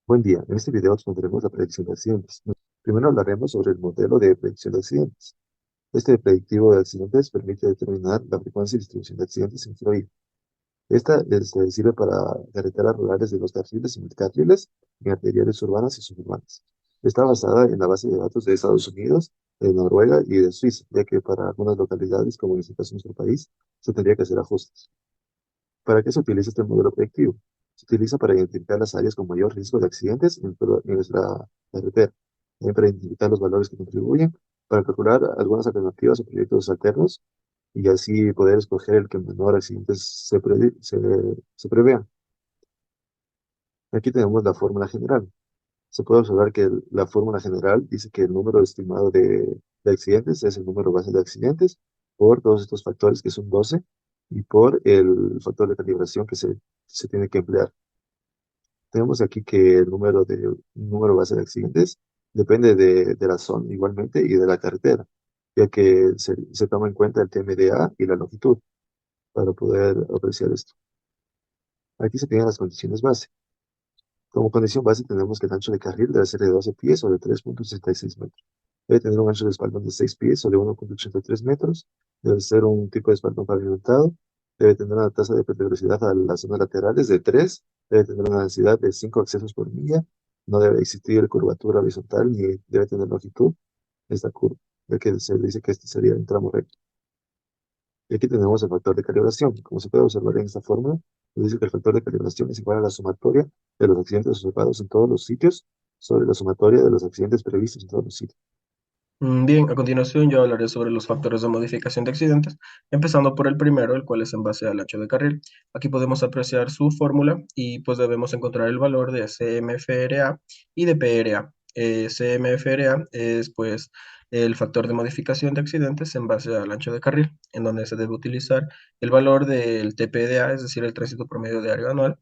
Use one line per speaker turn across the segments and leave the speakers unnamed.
Buen día, en este video expondremos la predicción de accidentes. Primero hablaremos sobre el modelo de predicción de accidentes. Este predictivo de accidentes permite determinar la frecuencia y distribución de accidentes en Florida. Esta sirve para carreteras rurales de los carriles y multicarriles en arteriales urbanas y suburbanas. Está basada en la base de datos de Estados Unidos, de Noruega y de Suiza, ya que para algunas localidades, como en este caso nuestro país, se tendría que hacer ajustes. ¿Para qué se utiliza este modelo predictivo? Se utiliza para identificar las áreas con mayor riesgo de accidentes en nuestra carretera, también para identificar los valores que contribuyen, para calcular algunas alternativas o proyectos alternos y así poder escoger el que menor accidentes se prevean. Aquí tenemos la fórmula general. Se puede observar que la fórmula general dice que el número estimado de accidentes es el número base de accidentes por todos estos factores que son 12 y por el factor de calibración que se tiene que emplear. Tenemos aquí que el número base de accidentes depende de la zona igualmente y de la carretera, ya que se toma en cuenta el TMDA y la longitud para poder apreciar esto. Aquí se tienen las condiciones base. Como condición base tenemos que el ancho de carril debe ser de 12 pies o de 3,66 metros. Debe tener un ancho de espaldón de 6 pies o de 1,83 metros. Debe ser un tipo de espaldón pavimentado. Debe tener una tasa de peligrosidad a las zonas laterales de 3. Debe tener una densidad de 5 accesos por milla. No debe existir curvatura horizontal ni debe tener longitud esta curva, ya que se dice que este sería un tramo recto. Y aquí tenemos el factor de calibración. Como se puede observar en esta fórmula, nos dice que el factor de calibración es igual a la sumatoria de los accidentes observados en todos los sitios sobre la sumatoria de los accidentes previstos en todos los sitios.
Bien, a continuación yo hablaré sobre los factores de modificación de accidentes, empezando por el primero, el cual es en base al ancho de carril. Aquí podemos apreciar su fórmula y pues debemos encontrar el valor de CMFRA y de PRA. CMFRA es pues el factor de modificación de accidentes en base al ancho de carril, en donde se debe utilizar el valor del TPDA, es decir, el tránsito promedio diario anual,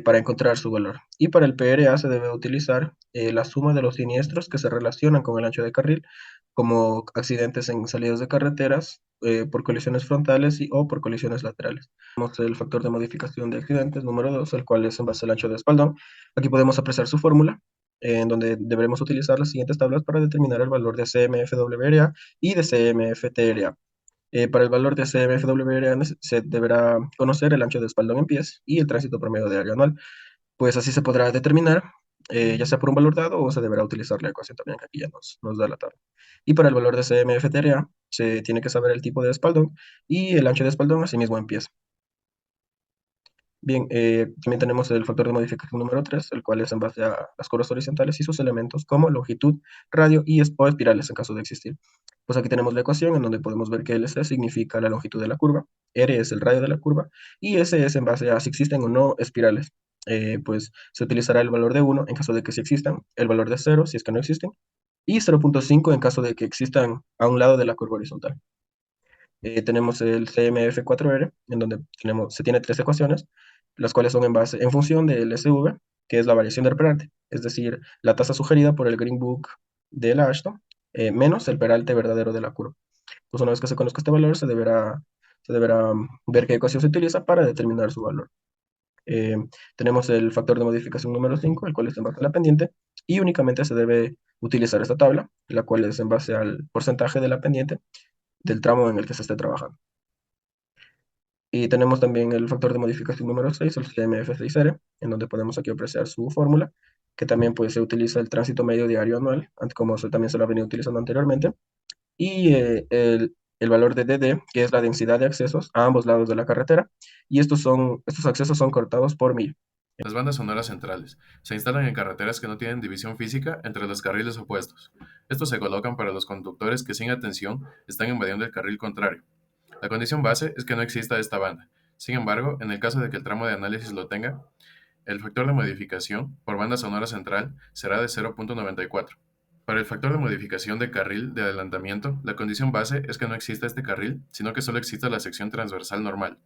para encontrar su valor. Y para el PRA se debe utilizar la suma de los siniestros que se relacionan con el ancho de carril, como accidentes en salidas de carreteras, por colisiones frontales o por colisiones laterales. Tenemos el factor de modificación de accidentes número 2, el cual es en base al ancho de espaldón. Aquí podemos apreciar su fórmula, en donde deberemos utilizar las siguientes tablas para determinar el valor de CMFWRA y de CMFTRA. Para el valor de CMFWRA se deberá conocer el ancho de espaldón en pies y el tránsito promedio diario anual. Pues así se podrá determinar, ya sea por un valor dado o se deberá utilizar la ecuación también que aquí ya nos da la tabla. Y para el valor de CMFTRA se tiene que saber el tipo de espaldón y el ancho de espaldón, asimismo en pies. Bien, también tenemos el factor de modificación número 3, el cual es en base a las curvas horizontales y sus elementos como longitud, radio o espirales en caso de existir. Pues aquí tenemos la ecuación en donde podemos ver que LC significa la longitud de la curva, R es el radio de la curva y S es en base a si existen o no espirales. Pues se utilizará el valor de 1 en caso de que sí existan, el valor de 0 si es que no existen y 0,5 en caso de que existan a un lado de la curva horizontal. Tenemos el CMF4R, en donde se tiene tres ecuaciones, las cuales son en función del SV, que es la variación del peralte, es decir, la tasa sugerida por el Green Book de la Ashton, menos el peralte verdadero de la curva. Pues una vez que se conozca este valor, se deberá ver qué ecuación se utiliza para determinar su valor. Eh, Tenemos el factor de modificación número 5, el cual es en base a la pendiente, y únicamente se debe utilizar esta tabla, la cual es en base al porcentaje de la pendiente del tramo en el que se esté trabajando. Y tenemos también el factor de modificación número 6, el CMF6R, en donde podemos aquí apreciar su fórmula, que también pues, se utiliza el tránsito medio diario anual, como también se lo ha venido utilizando anteriormente, y el valor de DD, que es la densidad de accesos a ambos lados de la carretera, y estos accesos son cortados por milla.
Las bandas sonoras centrales se instalan en carreteras que no tienen división física entre los carriles opuestos. Estos se colocan para los conductores que sin atención están invadiendo el carril contrario. La condición base es que no exista esta banda. Sin embargo, en el caso de que el tramo de análisis lo tenga, el factor de modificación por banda sonora central será de 0,94. Para el factor de modificación de carril de adelantamiento, la condición base es que no exista este carril, sino que solo exista la sección transversal normal.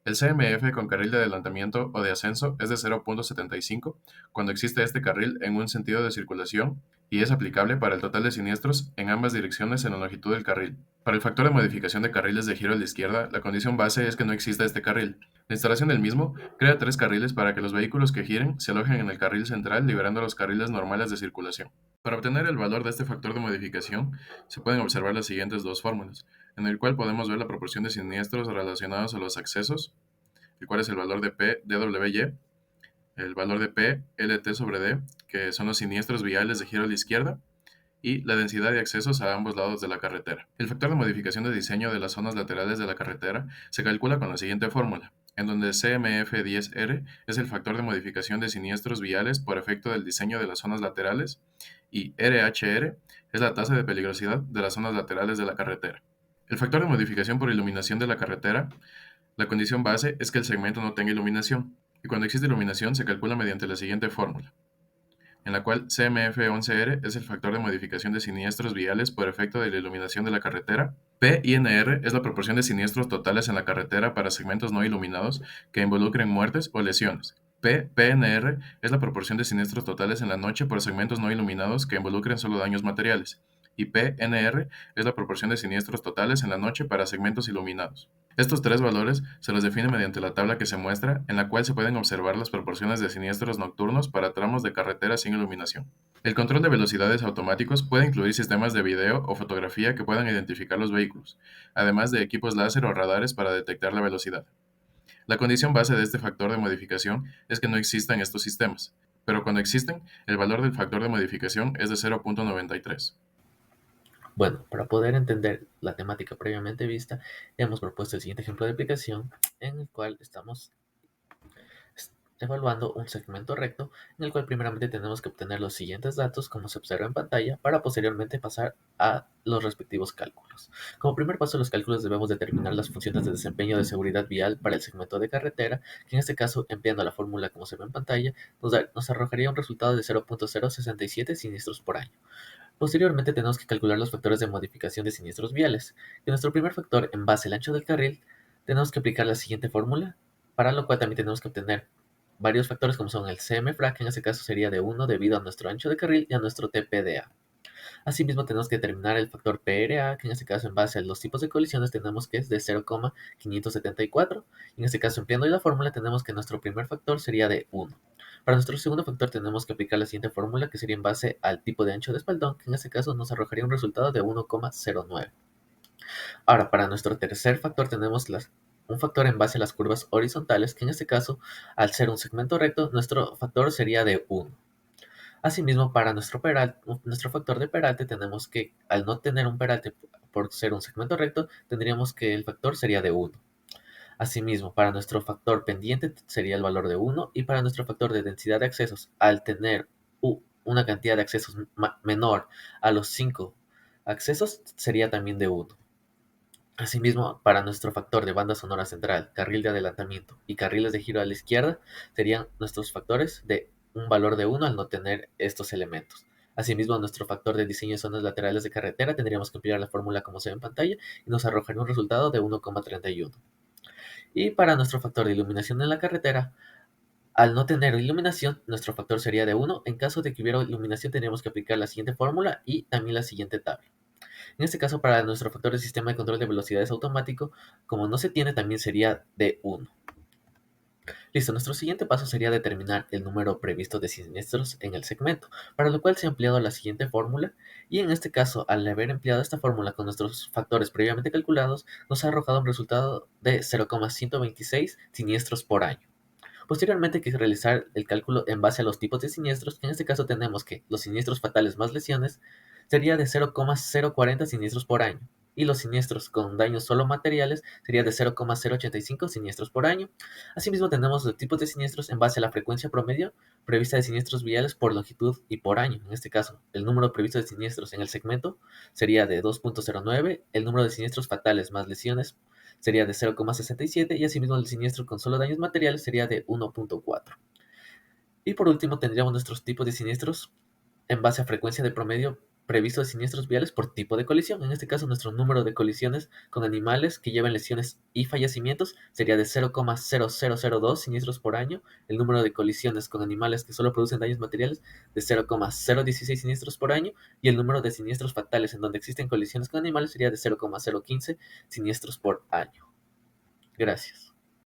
El CMF con carril de adelantamiento o de ascenso es de 0,75 cuando existe este carril en un sentido de circulación y es aplicable para el total de siniestros en ambas direcciones en la longitud del carril. Para el factor de modificación de carriles de giro a la izquierda, la condición base es que no exista este carril. La instalación del mismo crea 3 carriles para que los vehículos que giren se alojen en el carril central, liberando los carriles normales de circulación. Para obtener el valor de este factor de modificación, se pueden observar las siguientes dos fórmulas, en el cual podemos ver la proporción de siniestros relacionados a los accesos, el cual es el valor de P dWy, el valor de P Lt sobre D, que son los siniestros viales de giro a la izquierda, y la densidad de accesos a ambos lados de la carretera. El factor de modificación de diseño de las zonas laterales de la carretera se calcula con la siguiente fórmula, en donde CMF10R es el factor de modificación de siniestros viales por efecto del diseño de las zonas laterales y RHR es la tasa de peligrosidad de las zonas laterales de la carretera. El factor de modificación por iluminación de la carretera, la condición base es que el segmento no tenga iluminación, y cuando existe iluminación se calcula mediante la siguiente fórmula, en la cual CMF11R es el factor de modificación de siniestros viales por efecto de la iluminación de la carretera. PINR es la proporción de siniestros totales en la carretera para segmentos no iluminados que involucren muertes o lesiones. PNR es la proporción de siniestros totales en la noche por segmentos no iluminados que involucren solo daños materiales. Y PNR es la proporción de siniestros totales en la noche para segmentos iluminados. Estos tres valores se los define mediante la tabla que se muestra, en la cual se pueden observar las proporciones de siniestros nocturnos para tramos de carretera sin iluminación. El control de velocidades automáticos puede incluir sistemas de video o fotografía que puedan identificar los vehículos, además de equipos láser o radares para detectar la velocidad. La condición base de este factor de modificación es que no existan estos sistemas, pero cuando existen, el valor del factor de modificación es de 0.93.
Bueno, para poder entender la temática previamente vista, hemos propuesto el siguiente ejemplo de aplicación en el cual estamos evaluando un segmento recto en el cual primeramente tenemos que obtener los siguientes datos como se observa en pantalla para posteriormente pasar a los respectivos cálculos. Como primer paso de los cálculos debemos determinar las funciones de desempeño de seguridad vial para el segmento de carretera, que en este caso, empleando la fórmula como se ve en pantalla, nos arrojaría un resultado de 0.067 siniestros por año. Posteriormente tenemos que calcular los factores de modificación de siniestros viales. En nuestro primer factor, en base al ancho del carril, tenemos que aplicar la siguiente fórmula, para lo cual también tenemos que obtener varios factores como son el CMFRA, que en este caso sería de 1 debido a nuestro ancho de carril y a nuestro TPDA. Asimismo tenemos que determinar el factor PRA, que en este caso en base a los tipos de colisiones tenemos que es de 0,574. En este caso empleando la fórmula tenemos que nuestro primer factor sería de 1. Para nuestro segundo factor tenemos que aplicar la siguiente fórmula, que sería en base al tipo de ancho de espaldón, que en este caso nos arrojaría un resultado de 1,09. Ahora, para nuestro tercer factor tenemos un factor en base a las curvas horizontales, que en este caso, al ser un segmento recto, nuestro factor sería de 1. Asimismo, para nuestro factor de peralte tenemos que, al no tener un peralte por ser un segmento recto, tendríamos que el factor sería de 1. Asimismo, para nuestro factor pendiente sería el valor de 1 y para nuestro factor de densidad de accesos, al tener una cantidad de accesos menor a los 5 accesos, sería también de 1. Asimismo, para nuestro factor de banda sonora central, carril de adelantamiento y carriles de giro a la izquierda, serían nuestros factores de un valor de 1 al no tener estos elementos. Asimismo, nuestro factor de diseño de zonas laterales de carretera tendríamos que emplear la fórmula como se ve en pantalla y nos arrojaría un resultado de 1,31. Y para nuestro factor de iluminación en la carretera, al no tener iluminación, nuestro factor sería de 1. En caso de que hubiera iluminación, tendríamos que aplicar la siguiente fórmula y también la siguiente tabla. En este caso, para nuestro factor de sistema de control de velocidades automático, como no se tiene, también sería de 1. Listo, nuestro siguiente paso sería determinar el número previsto de siniestros en el segmento, para lo cual se ha empleado la siguiente fórmula, y en este caso, al haber empleado esta fórmula con nuestros factores previamente calculados, nos ha arrojado un resultado de 0,126 siniestros por año. Posteriormente hay que realizar el cálculo en base a los tipos de siniestros, que en este caso tenemos que los siniestros fatales más lesiones sería de 0,040 siniestros por año, y los siniestros con daños solo materiales sería de 0,085 siniestros por año. Asimismo tenemos los tipos de siniestros en base a la frecuencia promedio prevista de siniestros viales por longitud y por año. En este caso, el número previsto de siniestros en el segmento sería de 2,09, el número de siniestros fatales más lesiones sería de 0,67 y asimismo el siniestro con solo daños materiales sería de 1,4. Y por último tendríamos nuestros tipos de siniestros en base a frecuencia de promedio previsto de siniestros viales por tipo de colisión. En este caso, nuestro número de colisiones con animales que lleven lesiones y fallecimientos sería de 0,0002 siniestros por año. El número de colisiones con animales que solo producen daños materiales de 0,016 siniestros por año. Y el número de siniestros fatales en donde existen colisiones con animales sería de 0,015 siniestros por año. Gracias.